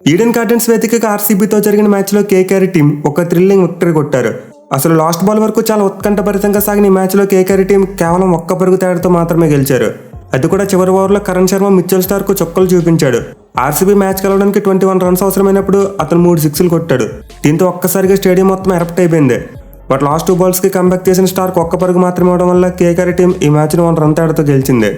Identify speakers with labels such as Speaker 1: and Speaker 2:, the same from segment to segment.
Speaker 1: Eden gardens వేదికగా ఆర్సీబీతో జరిగిన మ్యాచ్లో కేకేఆర్ టీం ఒక థ్రిల్లింగ్ విక్టరీ కొట్టారు. అసలు లాస్ట్ బాల్ వరకు చాలా ఉత్కంఠభరితంగా సాగిన ఈ మ్యాచ్లో కేకేఆర్ టీం కేవలం ఒక్క పరుగు తేడాతో మాత్రమే గెలిచారు. అది కూడా చివరి ఓవర్లో కరణ్ శర్మ మిచెల్ స్టార్కు చుక్కలు చూపించాడు. ఆర్సీబీ మ్యాచ్ గెలవడానికి 21 రన్స్ అవసరమైనప్పుడు అతను 3 సిక్స్లు కొట్టాడు. దీంతో ఒక్కసారిగా స్టేడియం మొత్తం ఎరప్ట్ అయిపోయింది. బట్ లాస్ట్ 2 బాల్స్కి కంబ్యాక్ చేసిన స్టార్క్ ఒక్క పరుగు మాత్రమే అవడం వల్ల కేకేఆర్ టీం ఈ మ్యాచ్ను 1 రన్ తేడాతో గెలిచింది.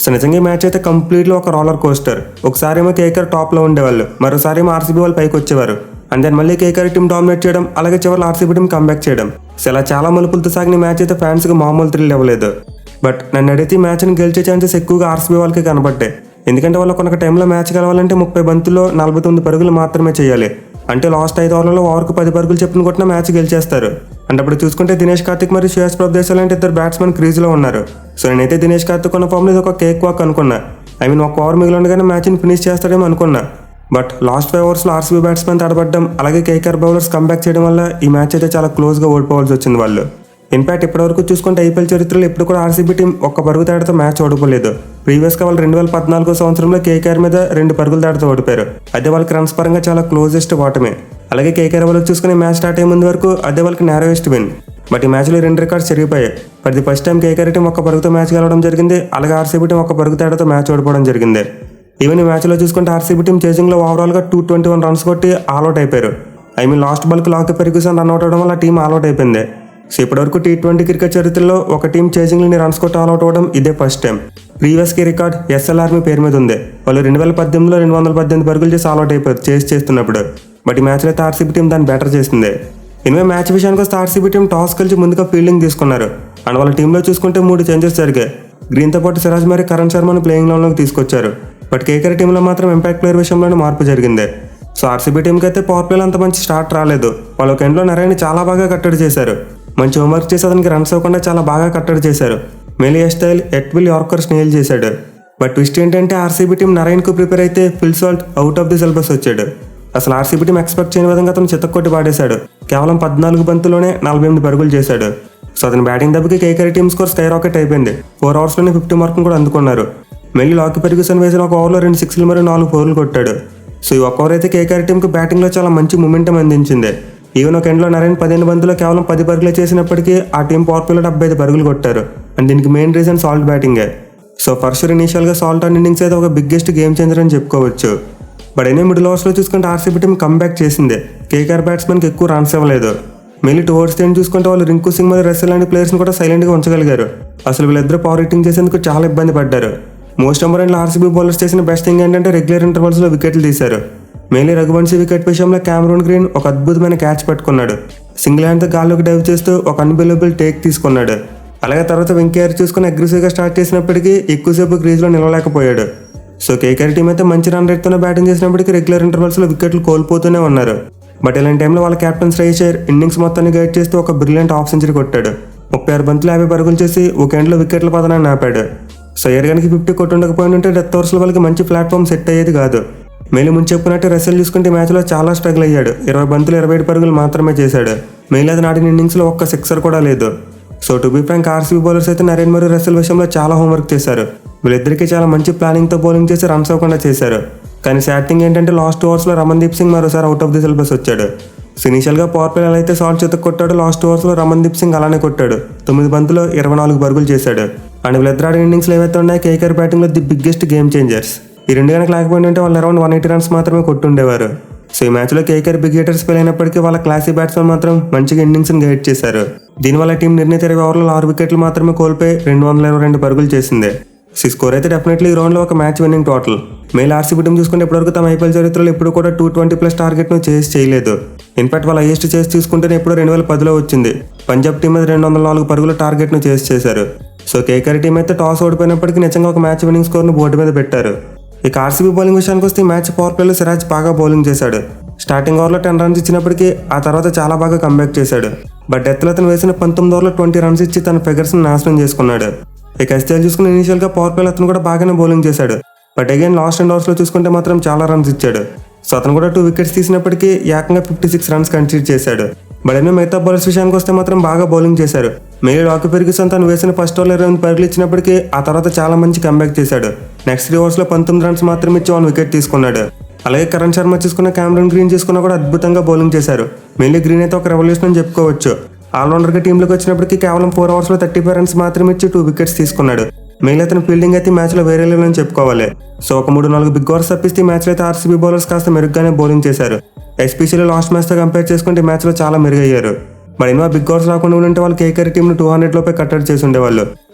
Speaker 1: సో నిజంగా ఈ మ్యాచ్ అయితే కంప్లీట్లీ ఒక రోలర్ కోస్టర్. ఒకసారి ఏమో కేకేఆర్ టాప్లో ఉండేవాళ్ళు, మరోసారి ఏమో ఆర్సీబీ వాళ్ళు పైకి వచ్చేవారు. అండ్ దెన్ మళ్ళీ కేకేఆర్ టీం డామినేట్ చేయడం, అలాగే చివరి ఆర్సీబీ టీం కంబ్యాక్ చేయడం. సో ఇలా చాలా మలుపులతో సాగిన మ్యాచ్ అయితే ఫ్యాన్స్కి మామూలు థ్రిల్ ఇవ్వలేదు. బట్ నన్ను అడిగితే ఈ మ్యాచ్ని గెలిచే ఛాన్సెస్ ఎక్కువగా ఆర్సీబీ వాళ్ళకి కనబడ్డాయి. ఎందుకంటే వాళ్ళు కొనొక టైంలో మ్యాచ్ గెలవాలంటే 30 బంతుల్లో 49 పరుగులు మాత్రమే చేయాలి. అంటే లాస్ట్ 5 ఓవర్లలో ఓవర్కు 10 పరుగులు చెప్పిన కొట్టిన మ్యాచ్ గెలిచేస్తారు. అంటే అప్పుడు చూసుకుంటే దినేష్ కార్తిక్ మరియు శ్రేయస్ ప్రభదేశ్ లాంటి 2 బ్యాట్స్మెన్ క్రీజ్లో ఉన్నారు. సో నేనైతే దినేష్ కార్తిక్ ఉన్న ఫామ్లో ఇది ఒక కేక్ వాక్ అనుకున్నా. ఒక ఓవర్ మిగిలి ఉండగానే మ్యాచ్ని ఫినిష్ చేస్తాడేమో అనుకున్నా. బట్ లాస్ట్ 5 ఓవర్స్లో ఆర్సీబీ బ్యాట్స్మెన్ తడబడ్డం, అలాగే కేకేఆర్ బౌలర్స్ కంబ్యాక్ చేయడం వల్ల ఈ మ్యాచ్ అయితే చాలా క్లోజ్గా ఓడిపోవాల్సి వచ్చింది వాళ్ళు. ఇన్ఫాక్ట్ ఇప్పటివరకు చూసుకుంటే ఐపీఎల్ చరిత్రలో ఎప్పుడు కూడా ఆర్సీబీ టీం ఒక్క పరుగు తేడాతో మ్యాచ్ ఓడిపోలేదు. ప్రీవియస్గా వాళ్ళు 2014 సంవత్సరంలో కేకేఆర్ మీద 2 పరుగుల తేడాతో ఓడిపోయారు. అదే వాళ్ళకి రన్స్ పరంగా చాలా క్లోజెస్ట్ ఓటమే. అలాగే కేకేఆర్ వాళ్ళకి చూసుకుని మ్యాచ్ స్టార్ట్ అయ్యే ముందు వరకు అదే వాళ్ళకి నేరోయెస్ట్ విన్. బట్ ఈ మ్యాచ్లో 2 రికార్డ్స్ చెరిగిపోయాయి. For the first time KKR team ఒక్క పరుగుతో మ్యాచ్ గెలవడం జరిగింది, అలాగే ఆర్సీబీ టీం ఒక్క పరుగు తేడాతో మ్యాచ్ ఓడిపోవడం జరిగింది. ఈవెన్ ఈ మ్యాచ్లో చూసుకుంటే ఆర్సీబీ టీం చేసింగ్లో ఓవరాల్గా 221 రన్స్ కొట్టి ఆల్అౌట్ అయిపోయారు. లాస్ట్ బాల్కి లాక్ ఫెర్గ్యూసన్ రన్అట్ అవడం వల్ల టీం ఆల్అౌట్ అయిపోయింది. సో ఇప్పటివరకు T20 క్రికెట్ చరిత్రలో ఒక టీం చేసింగ్లోని రన్స్ కొట్టి ఆల్అౌట్ అవ్వడం ఇదే ఫస్ట్ టైం. ప్రీవియస్కి రికార్డ్ ఎస్ఎల్ ఆర్మీ పేరు మీద ఉంది. వాళ్ళు 2018లో 218 పరుగులు చేసి ఆల్అౌట్ అయిపోయారు చేస్తున్నప్పుడు. బట్ ఈ మ్యాచ్లో అయితే ఆర్సీబీ టీం దాన్ని బెటర్ చేసింది. మ్యాచ్ విషయానికి వస్తే ఆర్సీబీ టీం టాస్ కలిసి ముందుగా ఫీల్డింగ్ తీసుకున్నారు. అండ్ వాళ్ళ టీంలో చూసుకుంటే 3 చేంజెస్ జరిగాయి. గ్రీన్తో పాటు సిరాజ్ మరి కరణ్ శర్మను ప్లేయింగ్ లైన్లోకి తీసుకొచ్చారు. బట్ కేకేఆర్ టీంలో మాత్రం ఇంపాక్ట్ ప్లేయర్ విషయంలోనే మార్పు జరిగింది. సో ఆర్సీబీ టీంకి అయితే పవర్ ప్లేలో అంత మంచి స్టార్ట్ రాలేదు. వాళ్ళ ఒక ఎండ్లో నరేన్ చాలా బాగా కట్టడి చేశారు. మంచి హోంవర్క్ చేసి అతనికి రన్స్ అవ్వకుండా చాలా బాగా కట్టడి చేశారు. మెలీ స్టైల్ ఎట్విల్ యార్కర్ స్నేల్ చేశాడు. బట్ ట్విస్ట్ ఏంటంటే ఆర్సీబీ టీం నరైన్కు ప్రిపేర్ అయితే Phil Salt out of the syllabus వచ్చాడు. అసలు ఆర్సీబీ టీం ఎక్స్పెక్ట్ చేయని విధంగా అతను చిత్తకొట్టి పాడేశాడు. కేవలం 14 బంతుల్లోనే 48 పరుగులు చేశాడు. సో అతని బ్యాటింగ్ దెబ్బకి KKR team score sky rocket అయిపోయింది. 4 ఓవర్స్లోనే 50 మార్కును కూడా అందుకున్నారు. మెల్లి లాకీ ఫెర్గ్యూసన్ వేసిన ఒక ఓవర్లో 2 సిక్స్లు మరియు 4 ఫోర్లు కొట్టాడు. సో ఈ ఒక్క ఓవర్ అయితే కేకేఆర్ టీంకి బ్యాటింగ్లో చాలా మంచి మొమెంటం అందించింది. ఈవెన్ ఒక ఎండ్లో నరేన్ 15 బంతుల్లో కేవలం 10 పరుగులు చేసినప్పటికీ ఆ టీం పవర్ ప్లేలో 75 పరుగులు కొట్టారు. అండ్ దీనికి మెయిన్ రీజన్ సాల్ట్ బ్యాటింగే. సో ఫస్ట్ ఇనీషియల్గా సాల్ట్ అండ్ ఇన్నింగ్స్ అయితే ఒక బిగ్గెస్ట్ గేమ్ చేంజర్ అని చెప్పుకోవచ్చు. బట్ మిడిల్ ఓవర్స్లో చూసుకుంటే ఆర్సీబీ టీం కంబ్యాక్ చేసింది. కేకేఆర్ బ్యాట్స్మెన్కి ఎక్కువ రన్స్ ఇవ్వలేదు. మెయిన్లీ టువర్డ్స్ ది ఎండ్ చూసుకుంటే వాళ్ళు రింకు సింగ్ మరియు రసెల్ లాంటి ప్లేయర్స్ని కూడా సైలెంట్గా ఉంచగలిగారు. అసలు వీళ్ళిద్దరూ పవర్ హిట్టింగ్ చేసేందుకు చాలా ఇబ్బంది పడ్డారు. మోస్ట్ ఇంపార్టెంట్లో ఆర్సీబీ బౌలర్స్ చేసిన బెస్ట్ థింగ్ ఏంటంటే రెగ్యులర్ ఇంటర్వల్స్లో వికెట్లు తీశారు. మెయిన్లీ రఘువంశీ వికెట్ విషయంలో క్యామరూన్ గ్రీన్ ఒక అద్భుతమైన క్యాచ్ పట్టుకున్నాడు. సింగిల్ హ్యాండ్తో గాల్లోకి డైవ్ చేస్తూ ఒక అన్బిలీవబుల్ టేక్ తీసుకున్నాడు. అలాగే తర్వాత వెంకయ్య చూసుకుని అగ్రెసివ్గా స్టార్ట్ చేసినప్పటికీ ఎక్కువసేపు క్రీజ్లో నిలవలేకపోయాడు. సో కేకేఆర్ టీం అయితే మంచి రన్ రేట్తోనే బ్యాటింగ్ చేసినప్పటికీ రెగ్యులర్ ఇంటర్వల్స్లో వికెట్లు కోల్పోతూనే ఉన్నారు. బట్ ఇలాంటి టైంలో వాళ్ళ కెప్టెన్ శ్రేయస్ అయ్యర్ ఇన్నింగ్స్ మొత్తాన్ని గైడ్ చేస్తూ ఒక బ్రిలియంట్ హాఫ్ సెంచరీ కొట్టాడు. 36 బంతులు 50 పరుగులు చేసి ఒక ఎండ్లో వికెట్ల పతనాన్ని ఆపాడు. సో అయ్యర్ కనుక 50 కొట్టుండకపోయింటే డెత్ ఓవర్స్లో వాళ్ళకి మంచి ప్లాట్ఫామ్ సెట్ అయ్యేది కాదు. మెయిన్ ముందు చెప్పుకున్నట్టు రసెల్ చూసుకుంటే మ్యాచ్లో చాలా స్ట్రగుల్ అయ్యాడు. 20 బంతులు 27 పరుగులు మాత్రమే చేశాడు. మెయిన్ అది నాటిన ఇన్నింగ్స్లో ఒక్క సిక్సర్ కూడా లేదు. So to be frank RCB bowlers అయితే నరేన్ మరియు రసెల్ విషయంలో చాలా హోంవర్క్ చేశారు. వీళ్ళిద్దరికీ చాలా మంచి ప్లానింగ్తో బౌలింగ్ చేసి రన్స్ అవ్వకుండా చేశారు. కానీ సాడ్ థింగ్ ఏంటంటే లాస్ట్ 2 ఓవర్స్లో రమన్దీప్ సింగ్ మరోసారి అవుట్ ఆఫ్ ది సిలబస్ వచ్చాడు. సో ఇనీషియల్గా పవర్ ప్లే అయితే సాల్ట్ చేత కొట్టాడు. లాస్ట్ 2 ఓవర్స్లో రమన్దీప్ సింగ్ అలానే కొట్టాడు. 9 బంతుల్లో 24 పరుగులు చేశాడు. అండ్ వీళ్ళిద్దరు ఆడిన ఇన్నింగ్స్లో ఏవైతే ఉన్నాయో కేకేఆర్ బ్యాటింగ్లో ది బిగ్గెస్ట్ గేమ్ చేంజర్స్. ఈ 2 కనుక లేకపోయింటే వాళ్ళు అరౌండ్ 180 రన్స్ మాత్రమే కొట్టుండేవారు. సో ఈ మ్యాచ్లో కేకేఆర్ బిగ్ హిట్టర్స్ ఫెయిల్ అయినప్పటికీ వాళ్ళ క్లాసీ బ్యాట్స్మెన్ మాత్రం మంచిగా ఇన్నింగ్స్ని గైడ్ చేశారు. దీనివల్ల టీం నిర్ణీత 20 ఓవర్లో 6 వికెట్లు మాత్రమే కోల్పోయి 222 పరుగులు చేసింది. ఈ స్కోర్ అయితే డెఫినెట్లీ ఈ రౌండ్లో ఒక match winning total. Mail RCB team చూసుకుంటే ఇప్పటివరకు తమ ఐపీఎల్ చరిత్రలో ఎప్పుడు కూడా 220+ టార్గెట్ను చేసి చేయలేదు. ఇన్ఫాక్ట్ వాళ్ళ హైయెస్ట్ చేసి తీసుకుంటేనే ఎప్పుడో 2010లో వచ్చింది. పంజాబ్ టీం మీద 204 పరుగుల టార్గెట్ను చేశారు. సో కేకేఆర్ టీం అయితే టాస్ ఓడిపోయినప్పటికీ నిజంగా ఒక మ్యాచ్ విన్నింగ్ స్కోర్ను బోర్డు మీద పెట్టారు. ఇక ఆర్సీబీ బౌలింగ్ విషయానికి వస్తే ఈ మ్యాచ్ పవర్ ప్లేలో సిరాజ్ బాగా బౌలింగ్ చేశాడు. స్టార్టింగ్ ఓవర్లో 10 రన్స్ ఇచ్చినప్పటికీ ఆ తర్వాత చాలా బాగా కంబ్యాక్ చేశాడు. బట్ డెత్లో అతను వేసిన 19 ఓవర్లో 20 రన్స్ ఇచ్చి తన ఫిగర్స్ని నాశనం చేసుకున్నాడు. ఇక ఎస్టీఎల్ చూసుకుని ఇనీషియల్గా పవర్ ప్లేలో అతను కూడా బాగానే బౌలింగ్ చేశాడు. బట్ అగైన్ లాస్ట్ 2 ఓవర్స్లో చూసుకుంటే మాత్రం చాలా రన్స్ ఇచ్చాడు. సో అతను కూడా 2 వికెట్స్ తీసినప్పటికీ ఏకంగా 56 రన్స్ కన్సిడర్ చేశాడు. బట్ మిగతా బౌలర్స్ విషయానికి వస్తే మాత్రం బాగా బౌలింగ్ చేశారు. మెయిల్ లాకీ ఫెర్గ్యూసన్ తను వేసిన ఫస్ట్ ఓవర్లో 28 పరుగులు ఇచ్చినప్పటికీ ఆ తర్వాత చాలా మంచి కంబ్యాక్ చేశాడు. నెక్స్ట్ 3 ఓవర్స్లో 19 రన్స్ మాత్రం ఇచ్చి 1 వికెట్ తీసుకున్నాడు. అలాగే కరణ్ శర్మ చూసుకున్న, క్యామరన్ గ్రీన్ చూసుకున్నా కూడా అద్భుతంగా బౌలింగ్ చేశారు. మెయిన్లీ గ్రీన్ అయితే ఒక రెవల్యూషన్ అని చెప్పుకోవచ్చు. ఆల్రౌండర్గా టీంలోకి వచ్చినప్పటికీ కేవలం 4 ఓవర్స్లో 35 రన్స్ మాత్రమే ఇచ్చి 2 వికెట్స్ తీసుకున్నాడు. మెయిన్ అతని ఫీల్డింగ్ అయితే మ్యాచ్లో వేరే లెవెల్ అని చెప్పుకోవాలి. సో ఒక 3-4 బిగ్ ఓవర్స్ తప్పిస్తే మ్యాచ్లో అయితే ఆర్సీబీ బౌలర్స్ కాస్త మెరుగ్గానే బౌలింగ్ చేశారు. ఎస్పెషల్లీ లాస్ట్ మ్యాచ్తో కంపేర్ చేసుకుంటే మ్యాచ్లో చాలా మెరుగయ్యారు. మరి ఎన్నో బిగ్ ఓవర్స్ రాకుండా ఉంటే వాళ్ళు కేకేఆర్ టీంను 200 లోపే కట్టడి చేసి ఉండేవాళ్ళు.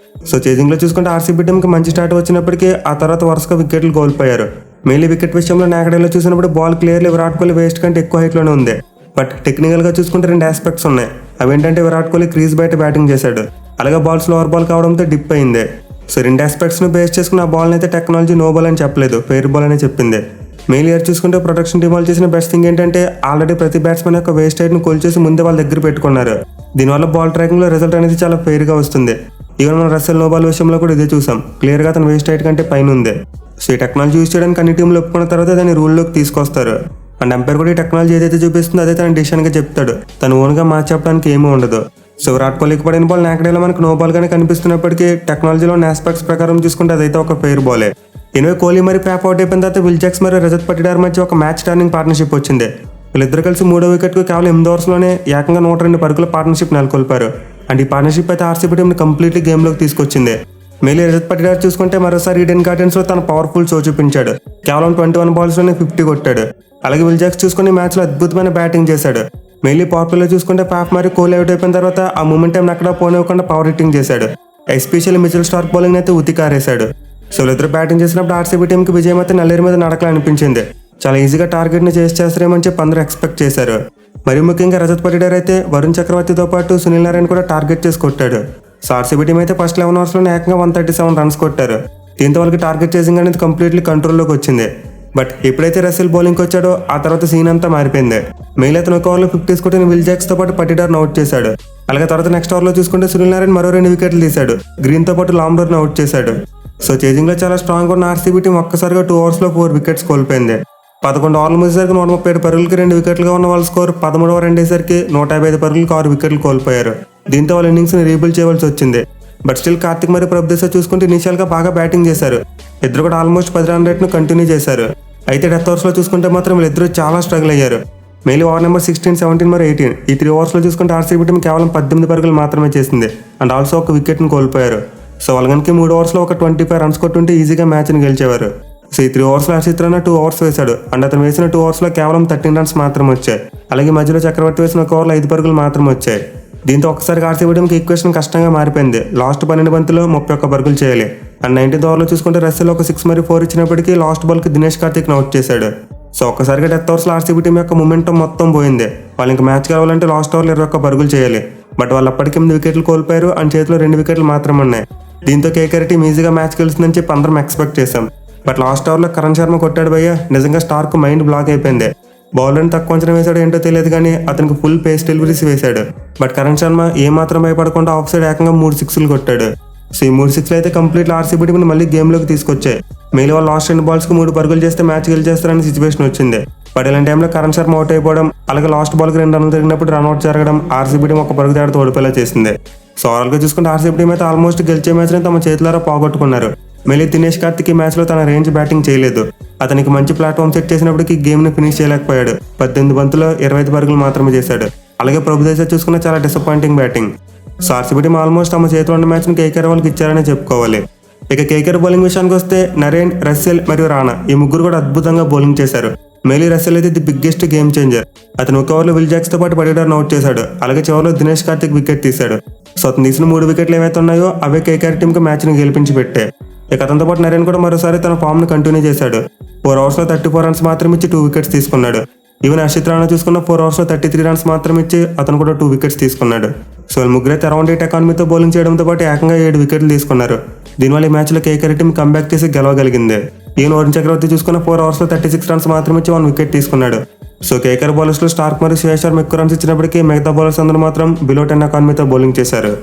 Speaker 1: సో చేజింగ్లో చూసుకుంటే ఆర్సీబీ టీంకి మంచి స్టార్ట్ వచ్చినప్పటికీ ఆ తర్వాత వరుసగా వికెట్లు కోల్పోయారు. మెయిన్లీ వికెట్ విషయంలో నాకడేలో చూసినప్పుడు ball clearly Virat Kohli waste కంటే ఎక్కువ హైట్లోనే ఉంది. బట్ టెక్నికల్గా చూసుకుంటే 2 ఆస్పెక్ట్స్ ఉన్నాయి. అవేంటంటే విరాట్ కోహ్లీ క్రీజ్ బయట బ్యాటింగ్ చేశాడు, అలాగే బాల్ స్లోవర్ బాల్ కావడంతో డిప్ అయింది. సో 2 ఆస్పెక్ట్స్ను బేస్ చేసుకున్న ఆ బాల్ని అయితే టెక్నాలజీ నో బాల్ అని చెప్పలేదు, ఫెయిర్ బాల్ అని చెప్పింది. మెయిన్ ఇయర్ చూసుకుంటే ప్రొటెక్షన్ టీం వాళ్ళు చేసిన బెస్ట్ థింగ్ ఏంటంటే ఆల్రెడీ ప్రతి బ్యాట్స్మెన్ యొక్క వేస్ట్ హైట్ను కోల్చేసి ముందే వాళ్ళ దగ్గర పెట్టుకున్నారు. దీనివల్ల బాల్ ట్రాకింగ్లో రిజల్ట్ అనేది చాలా ఫెయిర్గా వస్తుంది. ఈవెన్ మన రస్సెల్ నో బాల్ విషయంలో కూడా ఇదే చూసాం, క్లియర్గా అతను వేస్ట్ హైట్ కంటే పైన ఉంది. సో ఈ టెక్నాలజీ యూజ్ చేయడానికి అన్ని టీంలు ఒప్పుకున్న తర్వాత దాన్ని రూల్లోకి తీసుకొస్తారు. అండ్ అంపైర్ కూడా ఈ టెక్నాలజీ ఏదైతే చూపిస్తుందో అదే తన డిసిషన్గా చెప్తాడు, తను ఓన్గా మ్యాచ్ చెప్పడానికి ఏమీ ఉండదు. సో విరాట్ కోహ్లీకి పడిన బాల్ నాకడేలో మనకు నో బాల్ గానే కనిపిస్తున్నప్పటికీ టెక్నాలజీలో ఆస్పెక్ట్స్ ప్రకారం చూసుకుంటే అదైతే ఒక ఫెయిర్ బాలే. ఎనివే కోహ్లీ మరి ప్యాప్ అవుట్ అయిపోయిన తర్వాత విల్ జాక్స్ మరియు రజత్ పటిదార్ మధ్య ఒక మ్యాచ్ టర్నింగ్ పార్ట్నర్షిప్ వచ్చింది. వీళ్ళిద్దరు కలిసి 3వ వికెట్కు కేవలం 8 ఓవర్స్లోనే ఏకంగా 102 పరుగుల పార్ట్నర్షిప్ నెలకొల్పారు. అండ్ ఈ పార్ట్నర్షిప్ అయితే ఆర్సీబీ టీంని కంప్లీట్లీ గేమ్లోకి తీసుకొచ్చింది. మెయిన్లీ రజత్ పటిదార్ చూసుకుంటే మరోసారి ఈడెన్ గార్డెన్స్లో తన పవర్ఫుల్ షో చూపించాడు, కేవలం 21 బాల్స్లోనే 50 కొట్టాడు. అలాగే విల్ జాక్స్ చూసుకుని మ్యాచ్లో అద్భుతమైన బ్యాటింగ్ చేశాడు. మెయిన్లీ పవర్ ప్లేలో చూసుకుంటే పాప్ మరియు కోహ్లీ అవుట్ అయిపోయిన తర్వాత ఆ మూమెంటం అక్కడ పోనివ్వకుండా పవర్ హిట్టింగ్ చేశాడు. ఎస్పెషల్లీ మిచెల్ స్టార్క్ బౌలింగ్ అయితే ఉతికారేశాడు. సో వీళ్ళిద్దరు బ్యాటింగ్ చేసినప్పుడు ఆర్సీబీ టీంకి విజయం అయితే నల్లేరు మీద నడకలు అనిపించింది. చాలా ఈజీగా టార్గెట్ని చేస్తారేమని చెప్పి అందరూ ఎక్స్పెక్ట్ చేశారు. మరి ముఖ్యంగా రజత్ పటిదార్ అయితే వరుణ్ చక్రవర్తితో పాటు సునీల్ నారాయణ కూడా టార్గెట్ చేసి కొట్టాడు. సో ఆర్సీబీ టీం అయితే ఫస్ట్ 11 ఓవర్స్లోనే ఏకంగా 137 రన్స్ కొట్టారు. దీంతో వాళ్ళకి టార్గెట్ చేసింగ్ అనేది కంప్లీట్లీ కంట్రోల్లోకి వచ్చింది. బట్ ఎప్పుడైతే రసెల్ బౌలింగ్కి వచ్చాడో ఆ తర్వాత సీన్ అంతా మారిపోయింది. మెయిన్ అతను ఒక ఓవర్లో 50 కొట్టిన విల్ జాక్స్తో పాటు పటిదార్ను అవుట్ చేశాడు. అలాగే తర్వాత నెక్స్ట్ ఓవర్లో చూసుకుంటే సునీల్ నారాయణ మరో 2 వికెట్లు తీశాడు, గ్రీన్తో పాటు లాంబ్రోర్ను అవుట్ చేశాడు. సో చేజింగ్లో చాలా స్ట్రాంగ్ ఉన్న ఆర్సీబీ టీం ఒక్కసారిగా 2 ఓవర్స్లో 4 వికెట్స్ కోల్పోయింది. 11 ఓవర్లు ముగిసేసరికి 137 పరుగులకి 2 వికెట్లుగా ఉన్న వాళ్ళ స్కోర్ 13 ఓవర్ ఎండేసరికి 155 పరుగులకు 6 వికెట్లు కోల్పోయారు. దీంతో వాళ్ళ ఇన్నింగ్స్ని రీబిల్డ్ చేయవలసి వచ్చింది. బట్ స్టిల్ కార్తిక్ మరియు ప్రభుదేశ చూసుకుంటే ఇనిషియల్గా బాగా బ్యాటింగ్ చేశారు. ఇద్దరు కూడా ఆల్మోస్ట్ 10 రన్ రేట్ను కంటిన్యూ చేశారు. అయితే డెత్ ఓవర్స్లో చూసుకుంటే మాత్రం వీళ్ళిద్దరూ చాలా స్ట్రగుల్ అయ్యారు. మెయిన్లీ ఓవర్ నెంబర్ 16, 17 మరియు 18 ఈ 3 ఓవర్స్లో చూసుకుంటే ఆర్సీబీ టీం కేవలం 18 పరుగులు మాత్రమే చేసింది. అండ్ ఆల్సో ఒక వికెట్ను కోల్పోయారు. సో వాళ్ళకి 3 ఓవర్స్లో ఒక 25 రన్స్ కొట్టుంటే ఈజీగా మ్యాచ్ని గెలిచేవారు. సో ఈ 3 ఓవర్స్లో హర్షిత్ రాణా 2 ఓవర్స్ వేశాడు. అండ్ అతను వేసిన 2 ఓవర్స్లో కేవలం 13 రన్స్ మాత్రం వచ్చాయి. అలాగే మధ్యలో చక్రవర్తి వేసిన 1 ఓవర్లో 5 పరుగులు మాత్రం వచ్చాయి. దీంతో ఒకసారి ఆర్సీబీ టీంకి ఈక్వేషన్ కష్టంగా మారిపోయింది. లాస్ట్ 12 బంతుల్లో 31 పరుగులు చేయాలి. అండ్ 19th ఓవర్లో చూసుకుంటే రస్సెల్ ఒక 6 మరియు 4 ఇచ్చినప్పటికీ లాస్ట్ బాల్కి దినేష్ కార్తిక్ని అవుట్ చేశాడు. సో ఒక్కసారిగా డెత్ ఓవర్స్లో ఆర్సీబీ టీం యొక్క మొమెంటం మొత్తం పోయింది. వాళ్ళు ఇంకా మ్యాచ్ కావాలంటే లాస్ట్ ఓవర్లో 21 పరుగులు చేయాలి. బట్ వాళ్ళు అప్పటికి 8 వికెట్లు కోల్పోయారు. అండ్ చేతిలో 2 వికెట్లు మాత్రం ఉన్నాయి. దీంతో కేకేఆర్ టీం ఈజీగా మ్యాచ్ గెలుస్తుందని చెప్పి అందరం ఎక్స్పెక్ట్ చేశాం. బట్ లాస్ట్ ఓవర్లో కరణ్ శర్మ కొట్టాడు భయ్య, నిజంగా స్టార్క్ మైండ్ బ్లాక్ అయిపోయింది. బౌలర్ని తక్కువ అంచనా వేశాడు ఏంటో తెలియదు కానీ అతనికి ఫుల్ పేస్ డెలివరీస్ వేశాడు. బట్ కరణ్ శర్మ ఏమాత్రం భయపడకుండా ఆఫ్ సైడ్ ఏకంగా 3 సిక్స్లు కొట్టాడు. సో ఈ 3 సిక్స్లు అయితే కంప్లీట్ ఆర్సీబీ టీంని మళ్ళీ గేమ్లోకి తీసుకొచ్చాయి. మెయిన్ వాళ్ళు లాస్ట్ 2 బాల్స్కి 3 పరుగులు చేస్తే మ్యాచ్ గెలిచేస్తారనే సిచ్యువేషన్ వచ్చింది. బట్ ఇలాంటి టైంలో కరణ్ శర్మ అవుట్ అయిపోవడం, అలాగే లాస్ట్ బాల్కి 2 రన్లు జరిగినప్పుడు రన్అట్ జరగడం ఆర్సీబీ టీం ఒక పరుగు తేడాతో ఓడిపోయేలా చేసింది. సో ఓవరాల్గా చూసుకుంటే ఆర్సీబీ టీం అయితే ఆల్మోస్ట్ గెలిచే మ్యాచ్ని తమ చేతులారా పోగొట్టుకున్నారు. మళ్ళీ దినేష్ కార్తిక్ ఈ మ్యాచ్లో తన రేంజ్ బ్యాటింగ్ చేయలేదు. అతనికి మంచి ప్లాట్ఫామ్ సెట్ చేసినప్పటికీ గేమ్ని ఫినిష్ చేయలేకపోయాడు. 18 బంతుల్లో 25 పరుగులు మాత్రమే చేశాడు. అలాగే ప్రభుదేశ చూసుకున్న చాలా disappointing batting. So RCB team almost తమ చేతిలో ఉన్న మ్యాచ్ని కేకేఆర్ వాళ్ళకి ఇచ్చారని చెప్పుకోవాలి. ఇక కేకేఆర్ బౌలింగ్ విషయానికి వస్తే నరేన్, రస్సెల్ మరియు రాణా ఈ ముగ్గురు కూడా అద్భుతంగా బౌలింగ్ చేశారు. మెయిలీ రస్సెల్ అయితే ది బిగ్గెస్ట్ గేమ్ చేంజర్. అతను 1 ఓవర్లో విల్ జాక్స్తో పాటు పటిదార్ను అవుట్ చేశాడు. అలాగే చివరిలో దినేష్ కార్తిక్ వికెట్ తీశాడు. సో అతను తీసిన 3 వికెట్లు ఏవైతే ఉన్నాయో అవే కేకేఆర్ టీంకి మ్యాచ్ని గెలిపించి పెట్టాయి. ఇక అతనితో పాటు నరేన్ కూడా మరోసారి తన ఫామ్ను కంటిన్యూ చేశాడు. 4 ఓవర్స్లో 34 రన్స్ మాత్రం ఇచ్చి 2 వికెట్స్ తీసుకున్నాడు. ఈవెన్ హర్షిత్ రాణా చూసుకున్న 4 ఓవర్స్లో 33 రన్స్ మాత్రం ఇచ్చి అతను కూడా 2 వికెట్స్ తీసుకున్నాడు. సో ముగ్గురైతే అరౌండ్ 8 ఎకానమీతో బౌలింగ్ చేయడంతో పాటు ఏకంగా 7 వికెట్లు తీసుకున్నారు. దీనివల్ల ఈ మ్యాచ్లో కేకేఆర్ టీం కంబ్యాక్ చేసి గెలవగలిగింది. ఈవెన్ వరుణ్ చక్రవర్తి చూసుకున్న 4 ఓవర్స్లో 36 రన్స్ మాత్రం ఇచ్చి 1 వికెట్ తీసుకున్నాడు. సో కేకేఆర్ బౌలర్స్లో స్టార్క్ మరియు శ్రేయస్ శర్మ ఎక్కువ రన్స్ ఇచ్చినప్పటికీ మిగతా బౌలర్స్ అందరూ మాత్రం బిలో 10 ఎకానమీతో బౌలింగ్ చేశారు.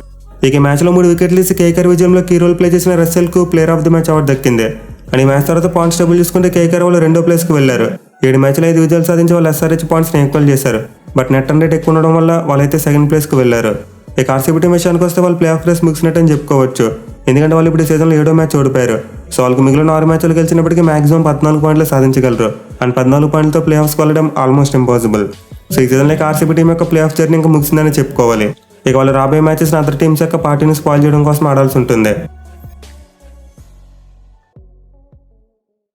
Speaker 1: ఇక మ్యాచ్లో 3 వికెట్లు తీసి కేకేఆర్ విజయంలో కీ రోల్ ప్లే చేసిన రస్సెల్కు player of the match award దక్కింది. అండ్ ఈ మ్యాచ్ తర్వాత పాయింట్స్ టేబుల్ చూసుకుంటే కేకేఆర్ వాళ్ళు 2వ ప్లేస్కి వెళ్లారు. 7 మ్యాచ్లో 5 విజయాలు సాధించి వాళ్ళు ఎస్ఆర్హెచ్ పాయింట్స్ని ఈక్వల్ చేశారు. బట్ నెట్ రన్ రేట్ ఎక్కువ ఉండడం వల్ల వాళ్ళైతే 2nd ప్లేస్కి వెళ్లారు. ఇక ఆర్సీబీ టీం విషయానికి వస్తే వాళ్ళు ప్లే ఆఫ్ రేస్ ముగిసినట్టు అని చెప్పుకోవచ్చు. ఎందుకంటే వాళ్ళు ఇప్పుడు ఈ సీజన్లో 7వ మ్యాచ్ ఓడిపోయారు. సో వాళ్ళకి మిగిలిన 6 మ్యాచ్లు గెలిచినప్పటికీ మాక్సిమం 14 పాయింట్లు సాధించగలరు. అండ్ 14 పాయింట్లతో ప్లే ఆఫ్స్కి వెళ్ళడం ఆల్మోస్ట్ ఇంపాసిబుల్. సో ఈ సీజన్ లైక్ ఆర్సీబీ టీం యొక్క ప్లే ఆఫ్ జర్నీ ఇంకా ముగిసిందని చెప్పుకోవాలి. ఇక వాళ్ళు రాబోయే మ్యాచెస్ అదర్ టీమ్స్ యొక్క పార్టీని స్పాయిల్ చేయడం కోసం ఆడాల్సి ఉంటుంది.